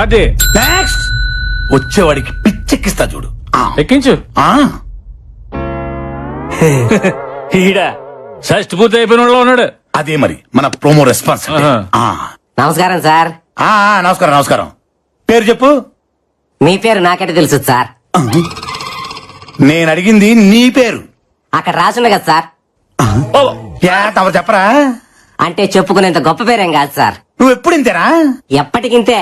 అదే నెక్స్ట్ వచ్చేవాడికి పిచ్చెక్కిస్తా చూడు. ఎక్కించు. ఈడా షష్టి పూర్తి అయిపోయిన వాళ్ళలో ఉన్నాడు. అదే మరి మన ప్రోమో రెస్పాన్స్. నమస్కారం సార్. నమస్కారం నమస్కారం. పేరు చెప్పు. మీ పేరు నాకెట తెలుసు సార్? నేను అడిగింది నీ పేరు. అక్కడ రాసుండ కదా సార్. తమరు చెప్పరా? అంటే చెప్పుకునేంత గొప్ప పేరేం కాదు సార్. నువ్వు ఎప్పుడు ఇంతేనా? ఎప్పటికింతే.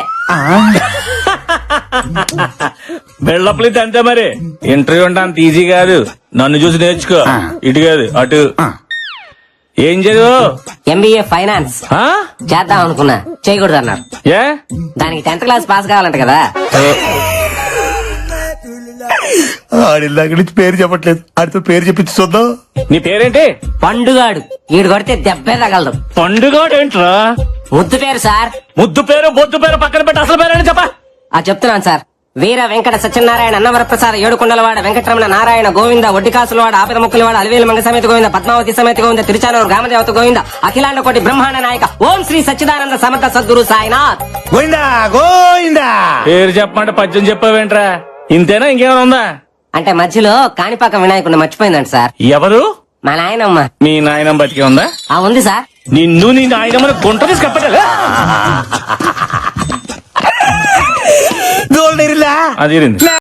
బిల్డప్లు అంతే మరి. ఇంటర్వ్యూ అంటే అంత ఈజీ కాదు. నన్ను చూసి నేర్చుకో. ఇటు కాదు అటు. ఏం చదువు? MBA ఫైనాన్స్ చేద్దాం అనుకున్నా, చేయకూడదు అన్నారు. ఏ దానికి 10th క్లాస్ పాస్ కావాలంట కదా. ఆడిల్లాగ నుంచి పేరు చెప్పట్లేదు. ఆడితో పేరు చెప్పించి చూద్దాం. నీ పేరేంటి? పండుగాడు. ఈడు కొడితే దెబ్బే తగలదు. పండుగాడు ఏంట్రా? ముద్దు పేరు సార్. ముద్దు పేరు బొద్దు పేరు పక్కన పెట్టి అసలు పేరు చెప్ప. చెప్తున్నాను సార్. వీర వెంకట సత్యనారాయణ అన్నవరప్రసాద ఏడుకొండలవాడ వెంకటరమణ నారాయణ గోవింద ఒడ్డికాసులవాడ ఆపిద ముక్కులవాడ అలివేలు మంగ సమేత గోవింద పద్మావతి సమేత గోవింద తిరుచానూరు గ్రామదేవత గోవింద అఖిలాండ కోటి బ్రహ్మాండ నాయక ఓం శ్రీ సచ్చిదానంద సమర్థ సద్గురు సాయినాథ్ గోవిందా గోవిందా. పేరు చెప్పమంటే పద్యం చెప్పావేంట్రా? ఇంతేనా ఇంకేమైనా ఉందా? అంటే మధ్యలో కాణిపాక వినాయకుడిని మర్చిపోయిందంట సార్. ఎవరు? మా నాయనమ్మ. మీ నాయనమ్మ బతికే ఉందా? ఉంది సార్. నిన్ను నీ నాయనమ్మని గుంట తీసి కప్పటలే. గోల్డ్ అది